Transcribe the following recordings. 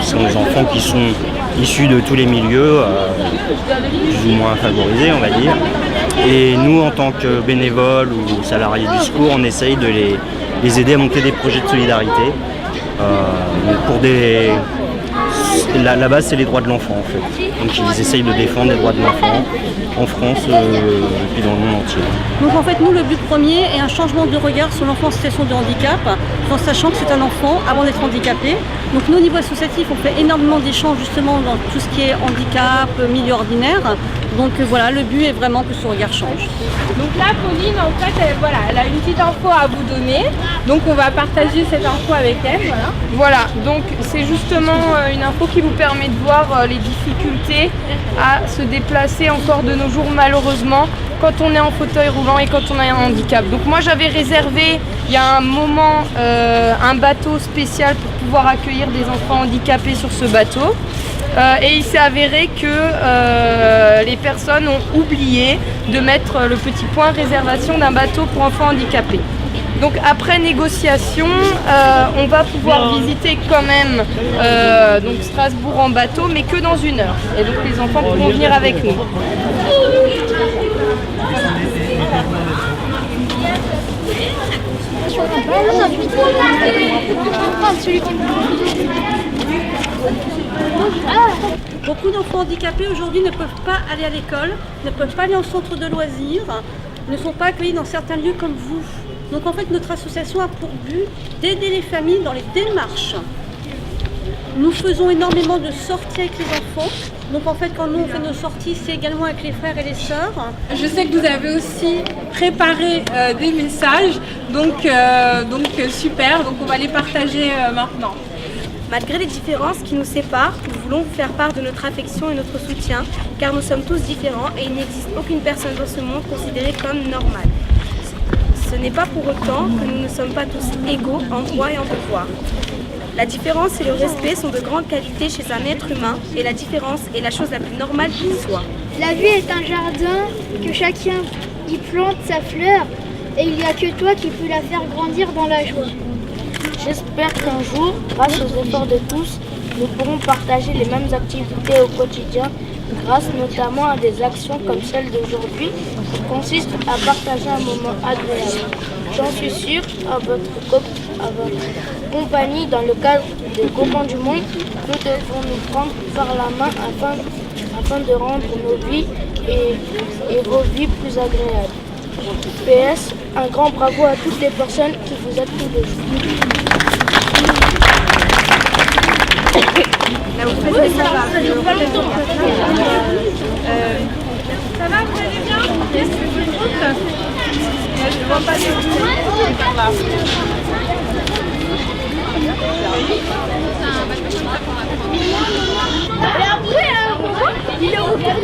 Ce sont des enfants qui sont issus de tous les milieux, plus ou moins favorisés, on va dire. Et nous, en tant que bénévoles ou salariés du secours, on essaye de les aider à monter des projets de solidarité. La base, c'est les droits de l'enfant, en fait. Donc ils essayent de défendre les droits de l'enfant en France et puis dans le monde entier. Donc en fait, nous, le but premier est un changement de regard sur l'enfant en situation de handicap, en sachant que c'est un enfant avant d'être handicapé. Donc nous, au niveau associatif, on fait énormément d'échanges justement dans tout ce qui est handicap, milieu ordinaire. Donc voilà, le but est vraiment que ce regard change. Donc là, Pauline, en fait, elle a une petite info à vous donner. Donc on va partager cette info avec elle. Voilà, donc c'est justement une info qui vous permet de voir les difficultés à se déplacer encore de nos jours, malheureusement, quand on est en fauteuil roulant et quand on a un handicap. Donc moi, j'avais réservé, il y a un moment, un bateau spécial pour pouvoir accueillir des enfants handicapés sur ce bateau. Et il s'est avéré que les personnes ont oublié de mettre le petit point réservation d'un bateau pour enfants handicapés. Donc après négociation, on va pouvoir visiter quand même donc Strasbourg en bateau, mais que dans 1 heure. Et donc les enfants pourront venir avec nous. Beaucoup d'enfants handicapés aujourd'hui ne peuvent pas aller à l'école, ne peuvent pas aller en centre de loisirs, ne sont pas accueillis dans certains lieux comme vous. Donc en fait, notre association a pour but d'aider les familles dans les démarches. Nous faisons énormément de sorties avec les enfants. Donc en fait, quand nous on fait nos sorties, c'est également avec les frères et les sœurs. Je sais que vous avez aussi préparé des messages, donc super, donc on va les partager maintenant. Malgré les différences qui nous séparent, nous voulons vous faire part de notre affection et notre soutien, car nous sommes tous différents et il n'existe aucune personne dans ce monde considérée comme normale. Ce n'est pas pour autant que nous ne sommes pas tous égaux en droit et en devoir. La différence et le respect sont de grandes qualités chez un être humain et la différence est la chose la plus normale qui soit. La vie est un jardin que chacun y plante sa fleur et il n'y a que toi qui peux la faire grandir dans la joie. J'espère qu'un jour, grâce aux efforts de tous, nous pourrons partager les mêmes activités au quotidien, grâce notamment à des actions comme celle d'aujourd'hui, qui consiste à partager un moment agréable. J'en suis sûre, à votre compagnie dans le cadre des Copains du Monde, nous devons nous prendre par la main afin de rendre nos vies et vos vies plus agréables. PS, un grand bravo à toutes les personnes qui vous aident tous les jours. Là, vous faites ça va. Ça va, vous allez bien? Qu'est-ce que vous faites? Je ne vois pas les vous. Il est retourné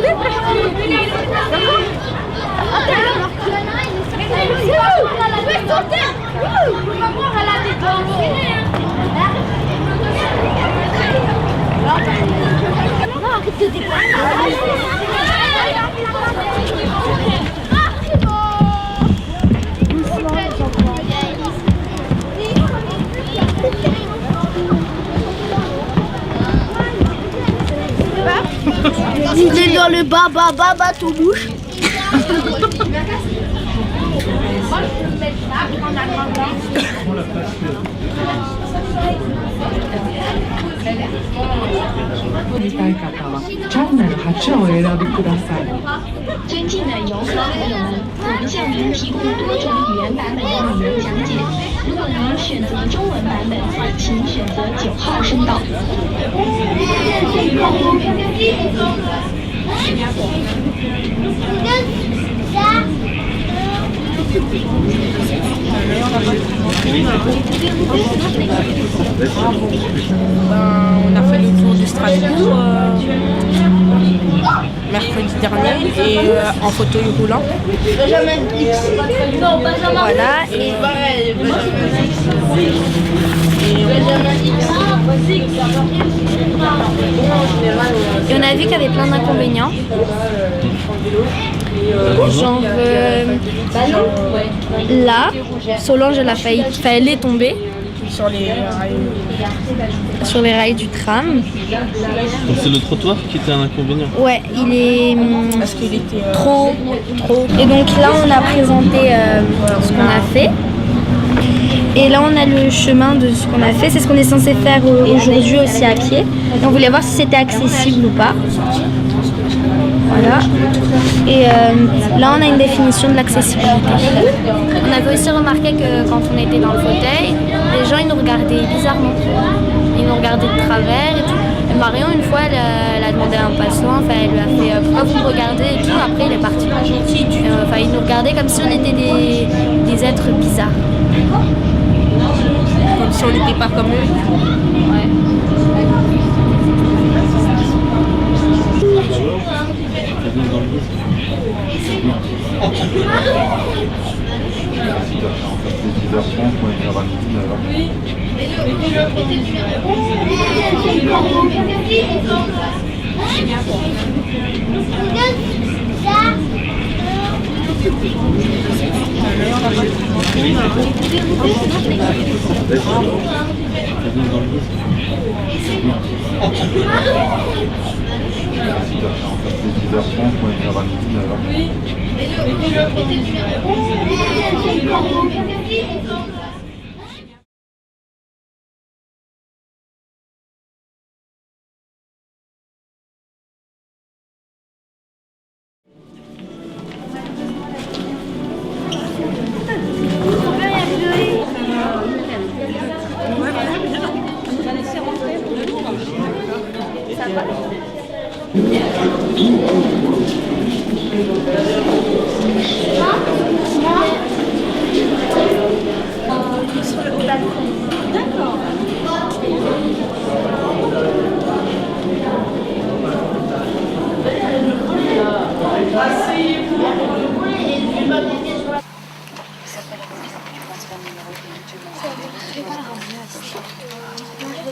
Il est dans le baba tout bouche.尊敬的游客朋友们，我们向您提供多种语言版本的旅游讲解。如果您选择中文版本，请选择9号声道。On a fait le tour de Strasbourg mercredi dernier et en fauteuil roulant. Voilà, et Et on a vu qu'il y avait plein d'inconvénients. Genre là, Solange elle est tombée sur les rails du tram. Donc c'est le trottoir qui était un inconvénient. Ouais, il est trop. Et donc là, on a présenté ce qu'on a fait. Et là, on a le chemin de ce qu'on a fait. C'est ce qu'on est censé faire aujourd'hui aussi à pied. Et on voulait voir si c'était accessible ou pas. Voilà. Et là, on a une définition de l'accessibilité. On avait aussi remarqué que quand on était dans le fauteuil, les gens, ils nous regardaient bizarrement. Ils nous regardaient de travers et tout. Et Marion, une fois, elle a demandé à un passant, enfin, elle lui a fait pourquoi vous me regardez et tout. Après, il est parti. Enfin, il nous regardait comme si on était des êtres bizarres. Comme si on n'était pas comme eux. Ouais.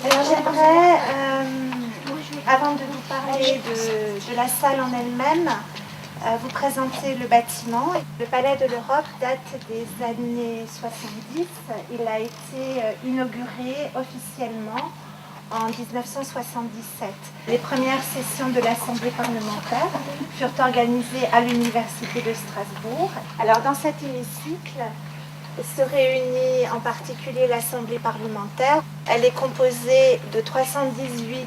Alors j'aimerais, avant de vous parler de la salle en elle-même, vous présenter le bâtiment. Le Palais de l'Europe date des années 70. Il a été inauguré officiellement en 1977. Les premières sessions de l'Assemblée parlementaire furent organisées à l'Université de Strasbourg. Alors dans cet hémicycle se réunit en particulier l'Assemblée parlementaire. Elle est composée de 318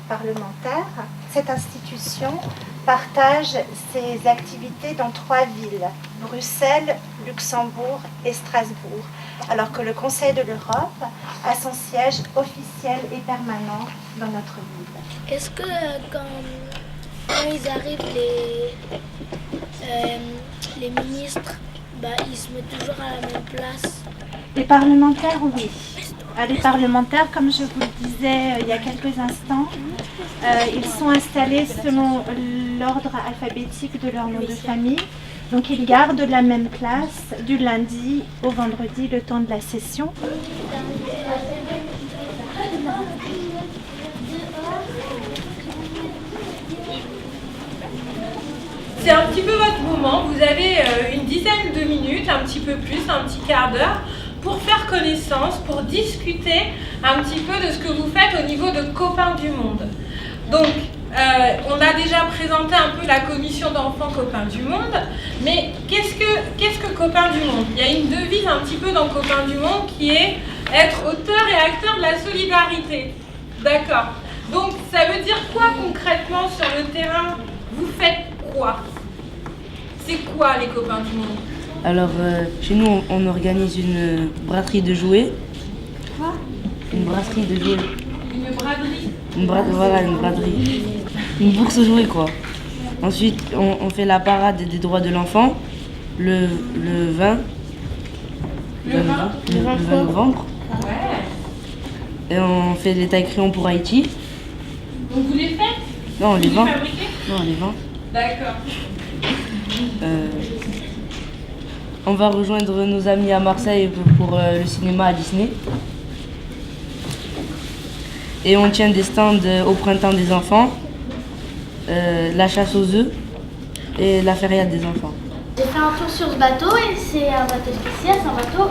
parlementaires. Cette institution partage ses activités dans 3 villes, Bruxelles, Luxembourg et Strasbourg, alors que le Conseil de l'Europe a son siège officiel et permanent dans notre ville. Est-ce que quand ils arrivent, les ministres, ils se mettent toujours à la même place? Les parlementaires, oui. Les parlementaires, comme je vous le disais il y a quelques instants, ils sont installés selon l'ordre alphabétique de leur nom de famille. Donc ils gardent la même place du lundi au vendredi, le temps de la session. C'est un petit peu votre moment, vous avez une dizaine de minutes, un petit peu plus, un petit quart d'heure, pour faire connaissance, pour discuter un petit peu de ce que vous faites au niveau de Copains du Monde. Donc, on a déjà présenté un peu la commission d'enfants Copains du Monde, mais qu'est-ce que Copains du Monde? Il y a une devise un petit peu dans Copains du Monde qui est être auteur et acteur de la solidarité. D'accord. Donc, ça veut dire quoi concrètement sur le terrain? Vous faites quoi? C'est quoi les Copains du Monde? Alors, chez nous, on organise une brasserie de jouets. Quoi? Une brasserie de jouets. Une braderie? Voilà, une braderie. Une bourse aux jouets, quoi. Ensuite, on fait la parade des droits de l'enfant le 20 novembre. Ouais. Et on fait les tailles-crayons pour Haïti. Donc vous les faites? Non, on les vend. Fabriquez? Non, on les vend. D'accord. On va rejoindre nos amis à Marseille pour le cinéma à Disney. Et on tient des stands au printemps des enfants, la chasse aux œufs et la feria des enfants. J'ai fait un tour sur ce bateau et c'est un bateau spécial, c'est un bateau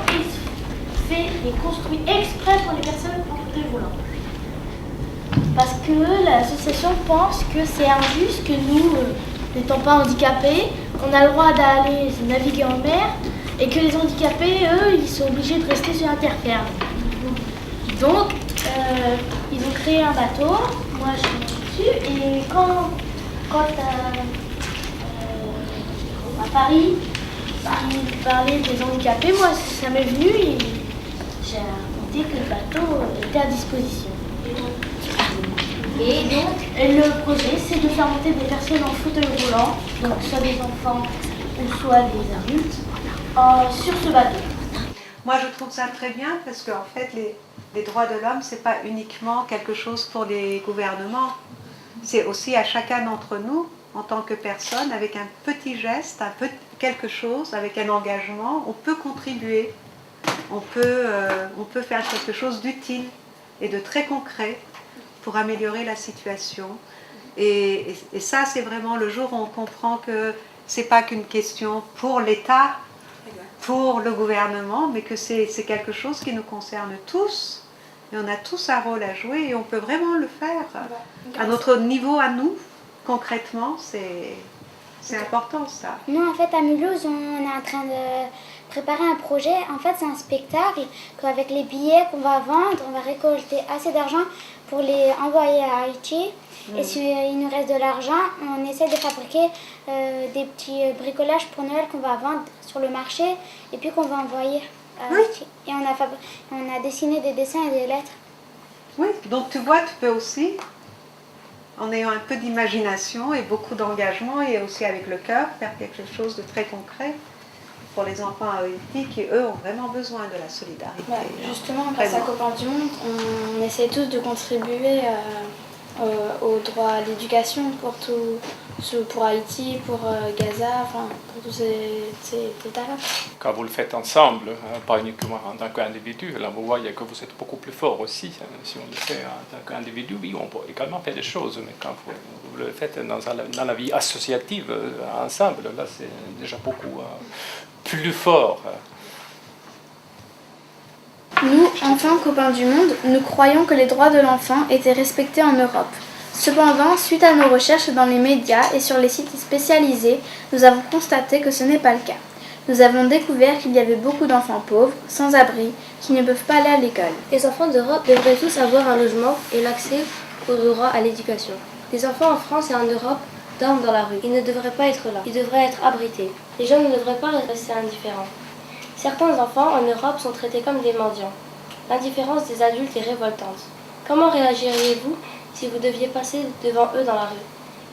construit exprès pour les personnes en fauteuil roulant. Parce que l'association pense que c'est injuste que nous, n'étant pas handicapés, on a le droit d'aller naviguer en mer et que les handicapés, eux, ils sont obligés de rester sur la terre-ferme. Donc, ils ont créé un bateau, moi je suis dessus, et quand à Paris, ils parlaient des handicapés, moi ça m'est venu et j'ai raconté que le bateau était à disposition. Et donc, le projet, c'est de faire monter des personnes en fauteuil roulant, donc soit des enfants ou soit des adultes, sur ce bateau. Moi, je trouve ça très bien parce qu'en fait, les droits de l'homme, c'est pas uniquement quelque chose pour les gouvernements. C'est aussi à chacun d'entre nous, en tant que personne, avec un petit geste, quelque chose, avec un engagement, on peut contribuer. On peut faire quelque chose d'utile et de très concret pour améliorer la situation. Et ça, c'est vraiment le jour où on comprend que c'est pas qu'une question pour l'État, pour le gouvernement, mais que c'est quelque chose qui nous concerne tous. Et on a tous un rôle à jouer et on peut vraiment le faire. À notre niveau, à nous, concrètement, c'est important ça. Nous, en fait, à Mulhouse, on est en train de préparer un projet. En fait, c'est un spectacle qu'avec les billets qu'on va vendre, on va récolter assez d'argent pour les envoyer à Haïti. Et s'il nous reste de l'argent, on essaie de fabriquer des petits bricolages pour Noël qu'on va vendre sur le marché et puis qu'on va envoyer à Haïti. Et on a dessiné des dessins et des lettres. Oui, donc tu vois, tu peux aussi, en ayant un peu d'imagination et beaucoup d'engagement et aussi avec le cœur, faire quelque chose de très concret pour les enfants à Haïti qui, eux, ont vraiment besoin de la solidarité. Justement, grâce à Copains du Monde, on essaie tous de contribuer au droit à l'éducation pour Haïti, pour Gaza, enfin, pour tous ces états-là. Quand vous le faites ensemble, pas uniquement en tant qu'individu, là vous voyez que vous êtes beaucoup plus fort aussi. Si on le fait en tant qu'individu, oui, on peut également faire des choses, mais quand vous le faites dans la vie associative ensemble, là c'est déjà beaucoup plus fort. Nous, enfants Copains du Monde, nous croyons que les droits de l'enfant étaient respectés en Europe. Cependant, suite à nos recherches dans les médias et sur les sites spécialisés, nous avons constaté que ce n'est pas le cas. Nous avons découvert qu'il y avait beaucoup d'enfants pauvres, sans abri, qui ne peuvent pas aller à l'école. Les enfants d'Europe devraient tous avoir un logement et l'accès au droit à l'éducation. Les enfants en France et en Europe dorment dans la rue. Ils ne devraient pas être là. Ils devraient être abrités. Les gens ne devraient pas rester indifférents. Certains enfants en Europe sont traités comme des mendiants. L'indifférence des adultes est révoltante. Comment réagiriez-vous si vous deviez passer devant eux dans la rue?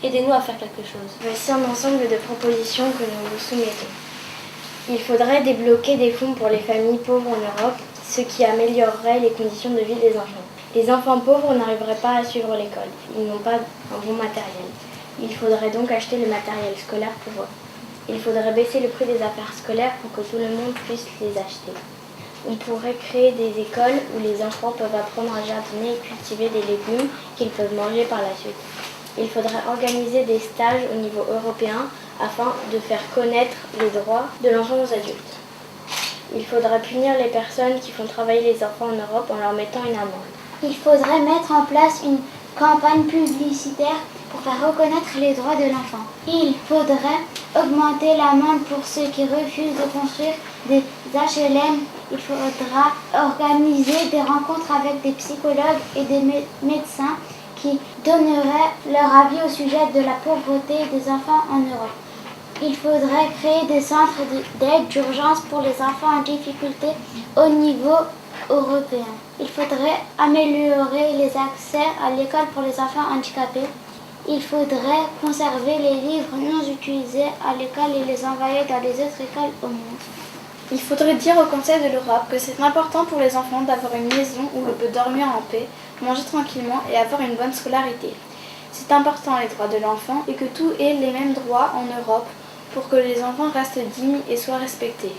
Aidez-nous à faire quelque chose. Voici un ensemble de propositions que nous vous soumettons. Il faudrait débloquer des fonds pour les familles pauvres en Europe, ce qui améliorerait les conditions de vie des enfants. Les enfants pauvres n'arriveraient pas à suivre l'école. Ils n'ont pas un bon matériel. Il faudrait donc acheter le matériel scolaire pour eux. Il faudrait baisser le prix des affaires scolaires pour que tout le monde puisse les acheter. On pourrait créer des écoles où les enfants peuvent apprendre à jardiner et cultiver des légumes qu'ils peuvent manger par la suite. Il faudrait organiser des stages au niveau européen afin de faire connaître les droits de l'enfant aux adultes. Il faudrait punir les personnes qui font travailler les enfants en Europe en leur mettant une amende. Il faudrait mettre en place une campagne publicitaire pour faire reconnaître les droits de l'enfant. Il faudrait augmenter l'amende pour ceux qui refusent de construire des HLM. Il faudra organiser des rencontres avec des psychologues et des médecins qui donneraient leur avis au sujet de la pauvreté des enfants en Europe. Il faudrait créer des centres d'aide d'urgence pour les enfants en difficulté au niveau européen. Il faudrait améliorer les accès à l'école pour les enfants handicapés. Il faudrait conserver les livres non utilisés à l'école et les envoyer dans les autres écoles au monde. Il faudrait dire au Conseil de l'Europe que c'est important pour les enfants d'avoir une maison où on peut dormir en paix, manger tranquillement et avoir une bonne scolarité. C'est important les droits de l'enfant et que tous aient les mêmes droits en Europe pour que les enfants restent dignes et soient respectés.